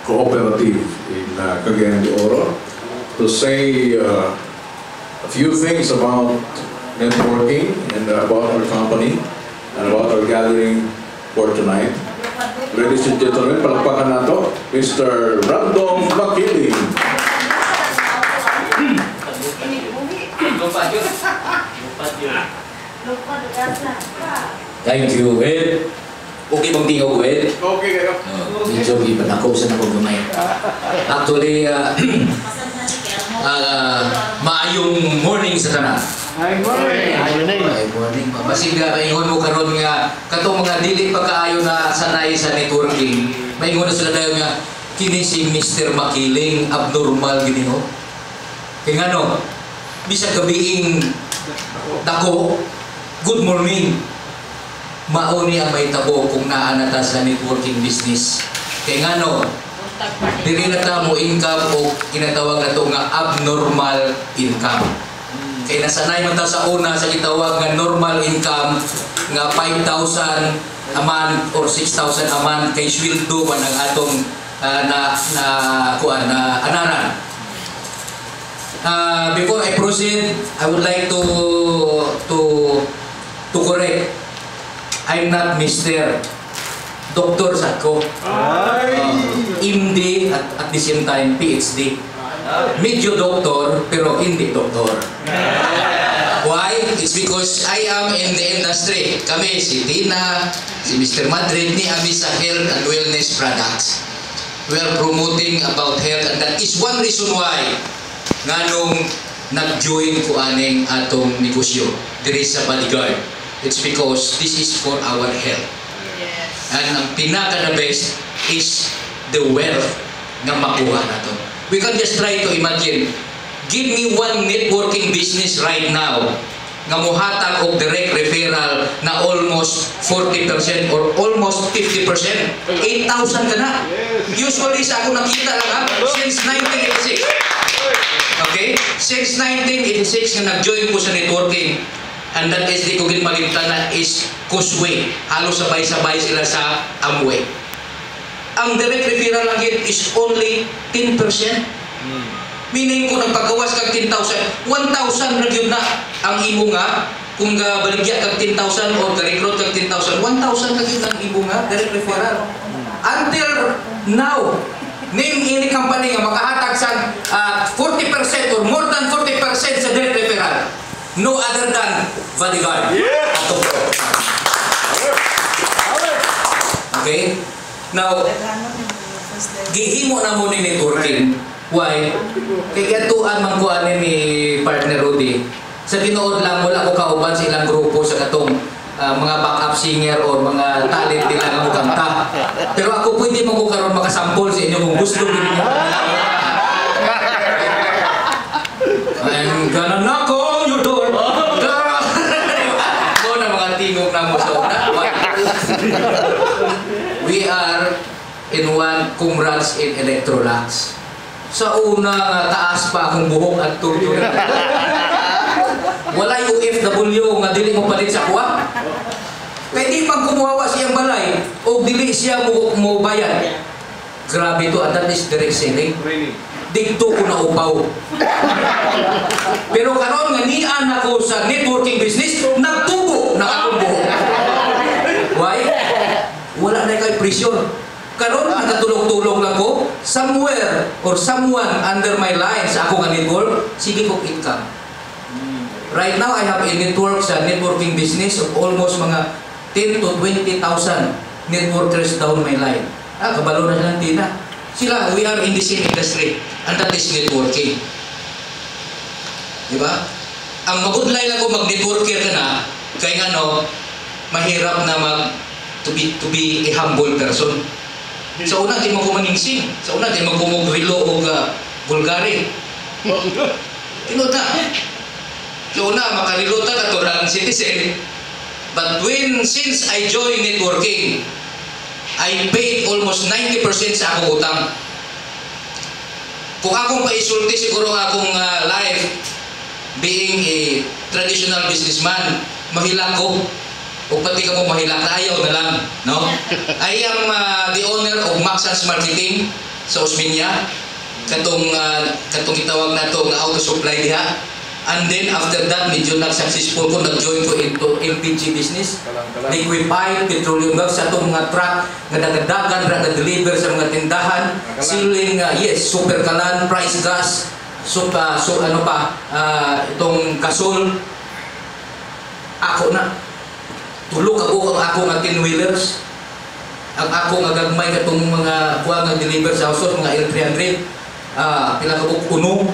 Cooperative in Cagayan de Oro to say a few things about networking and about our company and about our gathering for tonight. Ladies and gentlemen, palakpakan nato, Mr. Randolph Makiling. Thank you, Will. Okay bang tingog, Will? Okay kayo. Medyo ipanakausan ako gamay. Actually, maayong morning sa tanan. Ay, morning. Ay, morning. Masig maingon mo karon nga katong mga dili pa kaayo na sanay sa networking. Maingon na sila dayon nga kini si Mr. Makiling abnormal gini ho. Kay ngano? Bisag gabiing dako. Good morning. Mao ni ang mahitabo kung naa na ta sa networking business. Kay ngano? Dili na ta mo income o kinatawag na to nga abnormal income. Kay nasanay man ta sa una sa gitawag nga normal income nga 5,000 a month or 6,000 a month kay sweldo man ang atong anaran. Before I proceed, I would like to correct. I'm not Mr. Doctor Sako. MD at the same time PhD. Medyo doktor pero hindi doktor. Why? It's because I am in the industry. Kami si Tina, si Mr. Madrid ni Ami sa health and wellness products. We are promoting about health and that is one reason why nganong nag-join ko aning atong negosyo diri sa Bodyguard. It's because this is for our health. And ang pinaka the best is the wealth na makuha nato. We can just try to imagine, give me one networking business right now nga muhatag og direct referral na almost 40% or almost 50%. 8,000 ka na. Usually sa ako nakita lang since 1986. Okay? Since 1986 nga nag-join ko sa networking. And that is di ko ginmalimtan na is Causeway. Halos sabay-sabay sila sa Amway. Ang direct referral lang is only 10%. Meaning kung nagpagawas kag 10,000, 1,000 na yun na ang imo nga. Kung baligya kag 10,000 or ga-recruit kag 10,000, 1,000 na yun ang imo nga direct referral. Until now, name any company nga makahatag sa 40% or more than 40% sa direct referral. No other than Bodyguard. Okay? Now, gihimo na mo ni networking. Why? Kaya katuan man ko ni partner Rudy. Sa tinuod lang, wala ko kauban sa ilang grupo sa katong mga backup singer o mga talent nila nga kanta. Pero ako pwede mo ko karon makasample sa inyo kung gusto niyo. I'm gonna knock on your door. Mo na mga tingog na mo sa una. We are in one Kumrans in Electrolux. Sa una taas pa akong buhok at tulo. Walay OFW nga dili mo palit sa kuha. Pwede pag kumuhawa siyang balay o dili siya mo bayad. Grabe to, and that is direct selling. Dito ko na upaw. Pero karon nga nian ako sa networking business, nagtubo na akong buhok. Why? Wala na kay pressure. Karon nagatulong-tulong lang ko somewhere or someone under my line sa ako nga network, sige kong income. Right now I have a network sa networking business of almost mga 10 to 20,000 networkers down my line. Kabalo na silang Tina. Sila, we are in the same industry and that is networking. Diba? Ang magudlay lang ko mag-networker ka na, kaya ano, mahirap na to be a humble person. Sa una, di mo kumaningsing. Sa una, di mo kumugwilo o Bulgari. Tinod na. Sa una, makalilutan at orang citizen. But since I joined networking, I paid almost 90% sa akong utang. Kung akong paisulti siguro akong life, being a traditional businessman, mahila ko. o pati ka mo mahilak na ayaw na lang, no? I am the owner of Maxans Marketing sa Osmeña. Katong itawag na to nga auto supply diha. And then after that, medyo nag-successful ko, nag-join ko into LPG business. Liquefied petroleum gas sa itong mga truck nga dagadagan, nag-deliver sa mga tindahan. Ceiling, yes, super kalan, price gas, itong gasol. Ako na. Tulog ako nga 10-wheelers. Ang ako nga gagmay katong mga kuha nga deliver sa household, mga L300. Pila ka puno.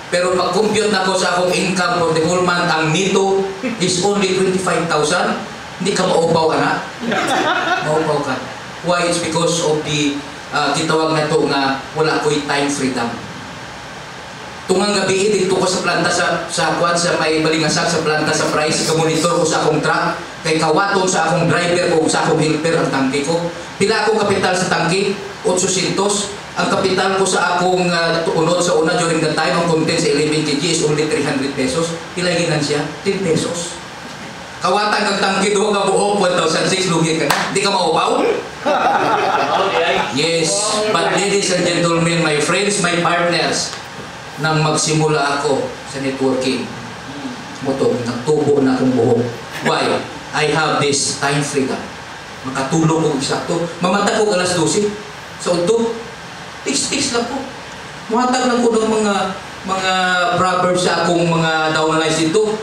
Pero pag-compute na ko sa akong income for the whole month, ang nito is only 25,000. Hindi ka maupaw ka na. Maupaw ka. Why? It's because of the kitawag na ito nga wala ko'y time freedom. Tungang gabi, dito ko sa planta sa may Balingasag, sa planta sa price, kamonitor ko sa akong truck, kay kawaton sa akong driver ko, sa akong helper ang tangke ko. Pila akong kapital sa tangke? 800. Ang kapital ko sa akong unod sa una during the time, ang content sa 11 kg is only 300 pesos. Pila ginansya? 10 pesos. Kawatan kang tangke doon ka buo, 1,006, lugi ka na. Hindi ka maupaw? Yes. But ladies and gentlemen, my friends, my partners, nang magsimula ako sa networking, nagtubo na akong buhok. Why? I have this time freedom. Makatulog ko eksakto. Mamata ko alas 12. Sa unto, tiks-tiks lang po. Muhatag lang po ng mga proverbs sa akong mga downlines dito.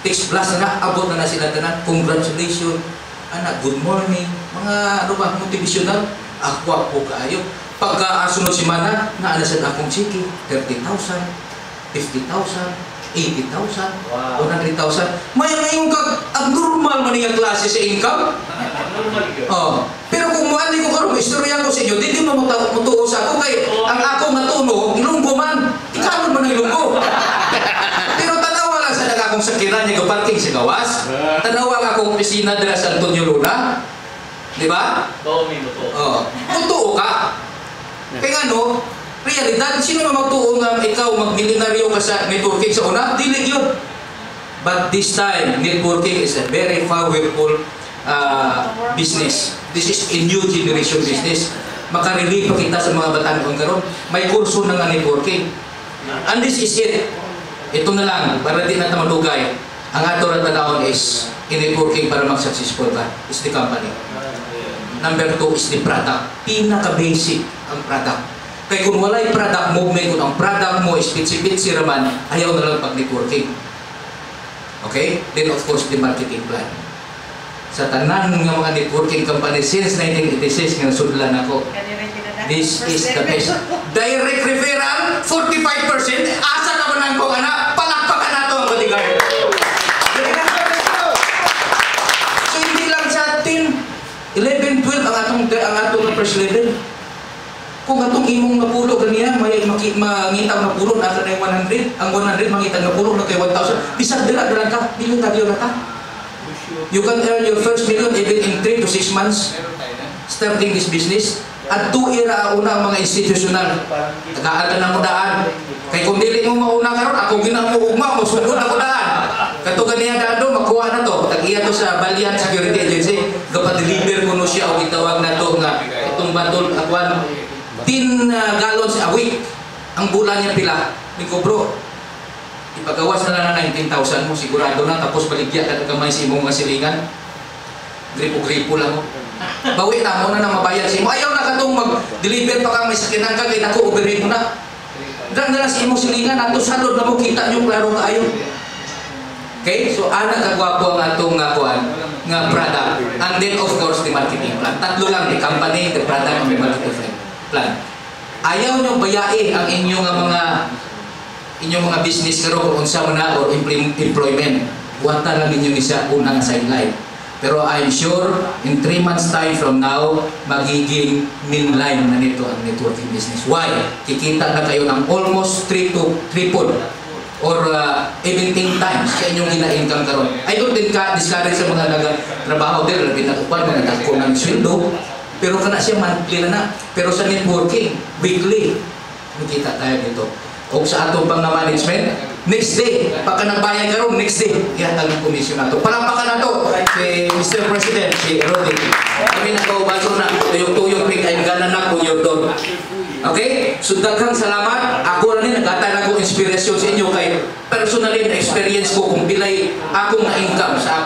Tiks plus na abot na sila tanan. Congratulations. Anak, good morning. Mga motivational. Ako kaayo. Pagka-asunod si Mana, naalasan akong chiki. 30,000, 50,000, 80,000, 100,000. May ngayong abnormal man yung klase sa income. Pero kung muali ko karon, istorya ko sa inyo, hindi mo mutuo sa ako kay ang ako matuno, ilunggo man. Ikaw man ang ilunggo. Pero tanawa lang sa akong sakiran niya parking sa gawas. Tanawa nga akong opisina dira sa Antonio Luna. Di ba? Mutuo ka. Kaya realidad, sino na magtuon nga ikaw mag-milyonaryo ka sa networking sa una? Dili yun. But this time, networking is a very powerful business. This is a new generation business. Makarelieve pa kita sa mga batang kung karon. May kurso na nga networking. And this is it. Ito na lang, para di na tamadugay. Ang ato ratanaon is in networking para mag-successful ka. Is the company. Number 2 is the product. Pinaka-basic ang product. Kaya kung wala'y product movement, kung ang product mo is pitsi-pitsi raman, ayaw na lang pag-networking. Okay? Then of course, the marketing plan. Sa tanan ng mga networking company since 1986 nga nasudlan ako. This is the best. Direct referral, 45%. Asa naman ang kong anak? Palakpakan na ito ang bodyguard. So hindi lang sa 10, 11, 12 ang atong first level. Kung atong imong napulo ganiya, may mangitang napulo na kay 100, ang 100 mangitang napulo na kay 1,000. Bisag dira ka, bilyon na ta. You can earn your first million even in 3 to 6 months starting this business. At 2 era una ang mga institutional. Tagaan na mo daan. Kay kung dili mo mauna karon, ako ginamuugma mo sugod ako daan. Kato ganiya dado makuha na to. Tag-iya to sa Balian Security Agency. Gapa-deliver ko no siya o gitawag na to nga itong batol akwan 10 gallons a week. Ang bulan niya pila. Niko bro, ipagawas na lang 19,000 mo, sigurado na, tapos baligya ka kamay si imong masilingan. Gripo-gripo lang mo. Bawi na mo na mabayad si mo. Ayaw na katong mag-deliver pa kang may sakinan ka, kaya naku, overhead mo na. Dran na lang si imong silingan, ato salod na mo, kita nyo, klaro ka ayon. Okay? So, anak kagwapo ang atong nga product. And then, of course, the marketing plan. Tatlo lang, the company, the product, and the marketing plan. Ayaw nyo bayae ang inyong mga business karon kung unsa man na or employment. Wata lang ninyo isa unang sideline. Pero I'm sure in 3 months time from now magiging mainline na nito ang networking business. Why? Kikita na kayo ng almost 3 to triple or even 10 times sa inyong gina-income karon. I don't think discourage sa mga nagtrabaho din, labi na upan, mga nagkako ng sweldo. Pero kana siya monthly na. Pero sa networking, weekly, nakita tayo dito. O sa atong pang management, next day, pagka nagbayad ka ron, next day, ihatag ng komisyon na to. Palampakan na to, si Mr. President, si Rodi. Kami nagkaubaso na, tuyok-tuyok, ay gana na po yung doon. Okay? So, daghang salamat. Ako na rin, nagkatay na ko inspirasyon sa inyo kay personally na experience ko kung bilay akong na-income sa